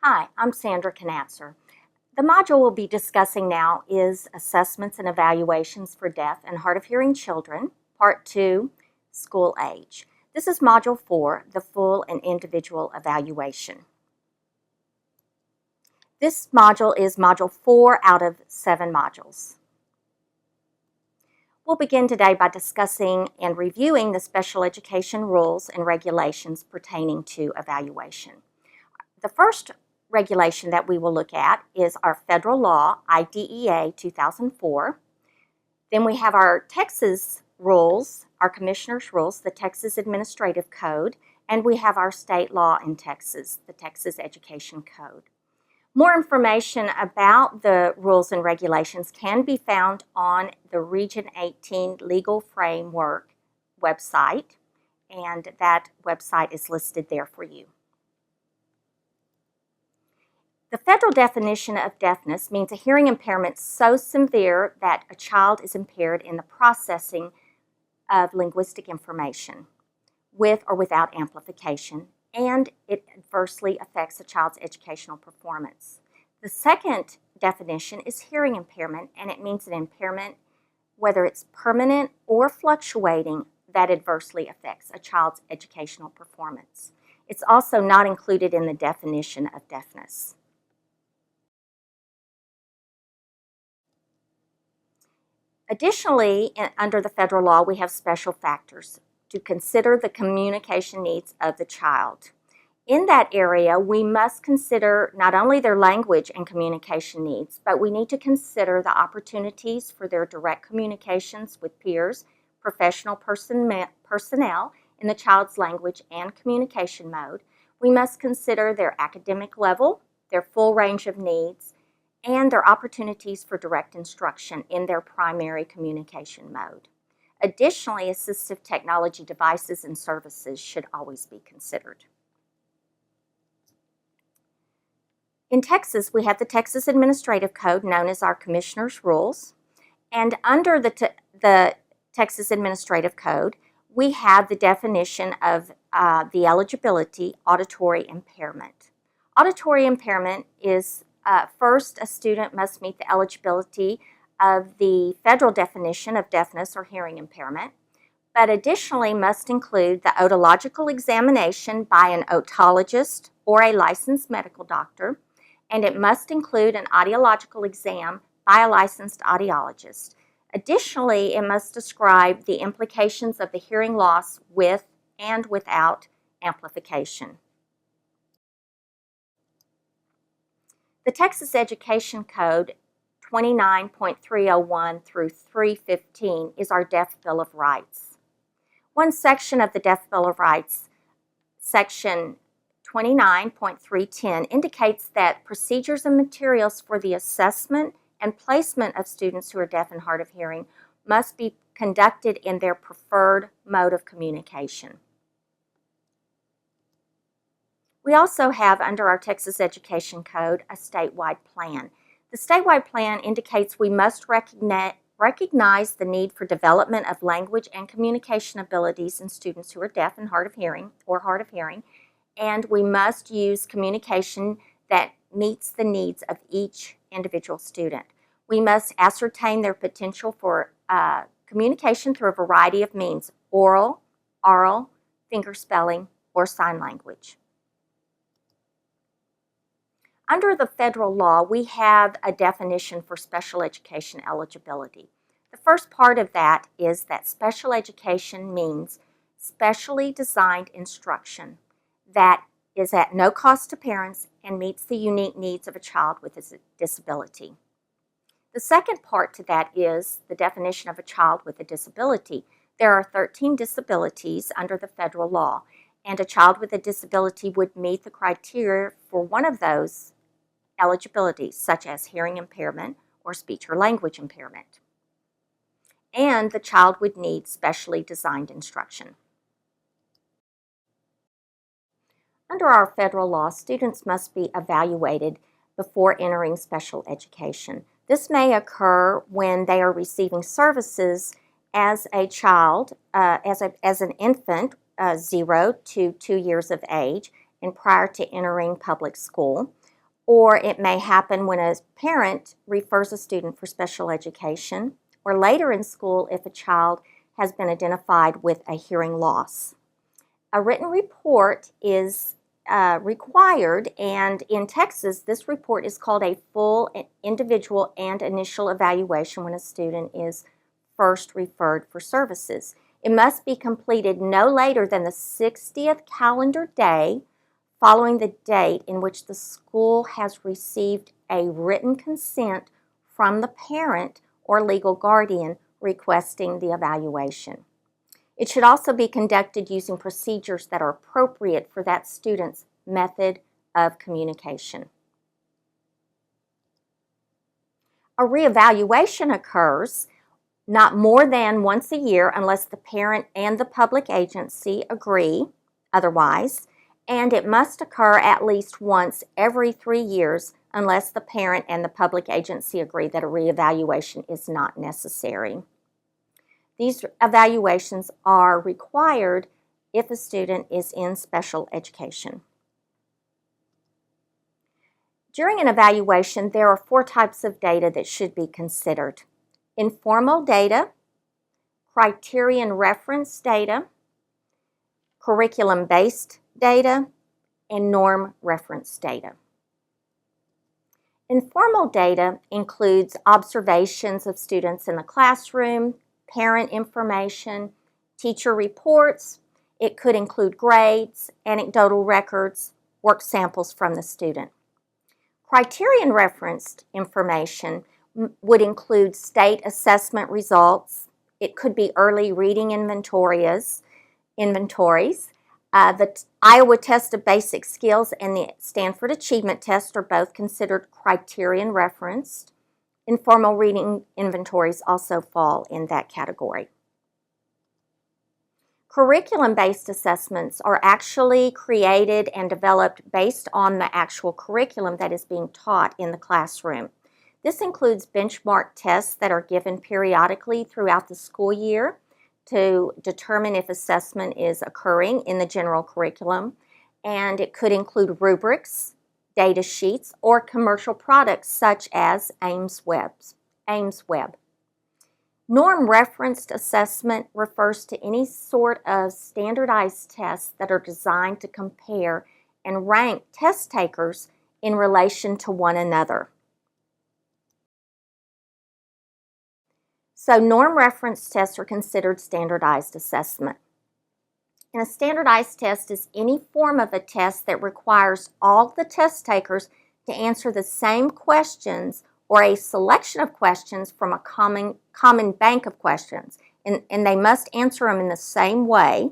Hi, I'm Sandra Knatzer. The module we'll be discussing now is Assessments and Evaluations for Deaf and Hard of Hearing Children, Part 2, School Age. This is Module 4, the Full and Individual Evaluation. This module is Module 4 out of 7 modules. We'll begin today by discussing and reviewing the special education rules and regulations pertaining to evaluation. The first regulation that we will look at is our federal law, IDEA 2004. Then we have our Texas rules, our commissioner's rules, the Texas Administrative Code, and we have our state law in Texas, the Texas Education Code. More information about the rules and regulations can be found on the Region 18 Legal Framework website, and that website is listed there for you. The federal definition of deafness means a hearing impairment so severe that a child is impaired in the processing of linguistic information with or without amplification, and it adversely affects a child's educational performance. The second definition is hearing impairment, and it means an impairment, whether it's permanent or fluctuating, that adversely affects a child's educational performance. It's also not included in the definition of deafness. Additionally, under the federal law, we have special factors to consider the communication needs of the child. In that area, we must consider not only their language and communication needs, but we need to consider the opportunities for their direct communications with peers, professional personnel in the child's language and communication mode. We must consider their academic level, their full range of needs, and their opportunities for direct instruction in their primary communication mode. Additionally, assistive technology devices and services should always be considered. In Texas, we have the Texas Administrative Code, known as our Commissioner's Rules, and under the Texas Administrative Code, we have the definition of the eligibility auditory impairment. Auditory impairment is first, a student must meet the eligibility of the federal definition of deafness or hearing impairment, but additionally must include the otological examination by an otologist or a licensed medical doctor, and it must include an audiological exam by a licensed audiologist. Additionally, it must describe the implications of the hearing loss with and without amplification. The Texas Education Code 29.301 through 315 is our Deaf Bill of Rights. One section of the Deaf Bill of Rights, section 29.310, indicates that procedures and materials for the assessment and placement of students who are deaf and hard of hearing must be conducted in their preferred mode of communication. We also have, under our Texas Education Code, a statewide plan. The statewide plan indicates we must recognize the need for development of language and communication abilities in students who are deaf and hard of hearing, and we must use communication that meets the needs of each individual student. We must ascertain their potential for communication through a variety of means: oral, fingerspelling, or sign language. Under the federal law, we have a definition for special education eligibility. The first part of that is that special education means specially designed instruction that is at no cost to parents and meets the unique needs of a child with a disability. The second part to that is the definition of a child with a disability. There are 13 disabilities under the federal law, and a child with a disability would meet the criteria for one of those eligibilities, such as hearing impairment or speech or language impairment. And the child would need specially designed instruction. Under our federal law, students must be evaluated before entering special education. This may occur when they are receiving services as a child, as an infant, 0 to 2 years of age, and prior to entering public school, or it may happen when a parent refers a student for special education, or later in school if a child has been identified with a hearing loss. A written report is required, and in Texas, this report is called a full individual and initial evaluation when a student is first referred for services. It must be completed no later than the 60th calendar day following the date in which the school has received a written consent from the parent or legal guardian requesting the evaluation. It should also be conducted using procedures that are appropriate for that student's method of communication. A reevaluation occurs not more than once a year unless the parent and the public agency agree otherwise, and it must occur at least once every 3 years unless the parent and the public agency agree that a reevaluation is not necessary. These evaluations are required if a student is in special education. During an evaluation, there are 4 types of data that should be considered: informal data, criterion reference data, curriculum-based data, and norm reference data. Informal data includes observations of students in the classroom, parent information, teacher reports. It could include grades, anecdotal records, work samples from the student. Criterion referenced information would include state assessment results. It could be early reading inventories. The Iowa Test of Basic Skills and the Stanford Achievement Test are both considered criterion referenced. Informal reading inventories also fall in that category. Curriculum-based assessments are actually created and developed based on the actual curriculum that is being taught in the classroom. This includes benchmark tests that are given periodically throughout the school year to determine if assessment is occurring in the general curriculum, and it could include rubrics, data sheets, or commercial products such as Ames Web. Norm-referenced assessment refers to any sort of standardized tests that are designed to compare and rank test takers in relation to one another. So norm-referenced tests are considered standardized assessment. And a standardized test is any form of a test that requires all the test takers to answer the same questions or a selection of questions from a common bank of questions. And they must answer them in the same way.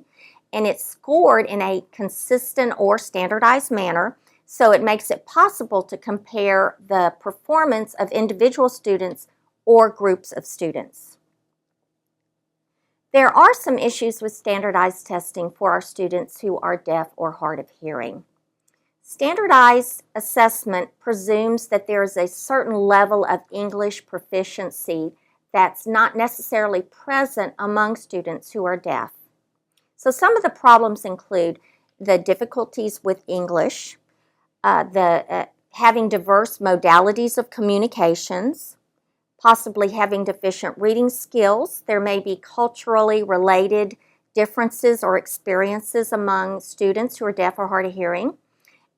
And it's scored in a consistent or standardized manner, so it makes it possible to compare the performance of individual students or groups of students. There are some issues with standardized testing for our students who are deaf or hard of hearing. Standardized assessment presumes that there is a certain level of English proficiency that's not necessarily present among students who are deaf. So some of the problems include the difficulties with English, having diverse modalities of communications, possibly having deficient reading skills. There may be culturally related differences or experiences among students who are deaf or hard of hearing.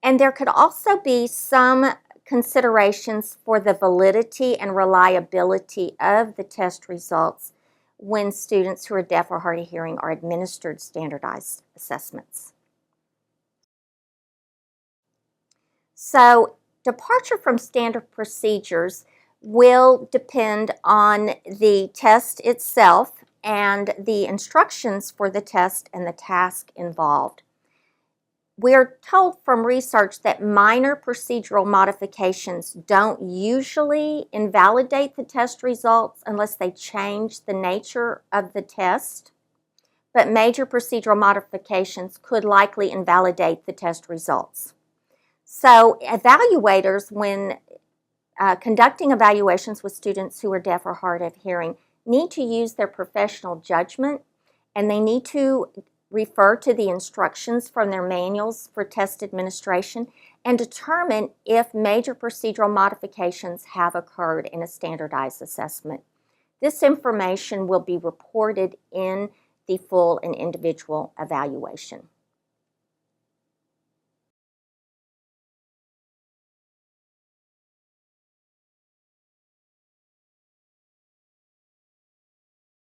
And there could also be some considerations for the validity and reliability of the test results when students who are deaf or hard of hearing are administered standardized assessments. So, departure from standard procedures will depend on the test itself and the instructions for the test and the task involved. We're told from research that minor procedural modifications don't usually invalidate the test results unless they change the nature of the test, but major procedural modifications could likely invalidate the test results. So evaluators, when conducting evaluations with students who are deaf or hard of hearing, need to use their professional judgment, and they need to refer to the instructions from their manuals for test administration, and determine if major procedural modifications have occurred in a standardized assessment. This information will be reported in the full and individual evaluation.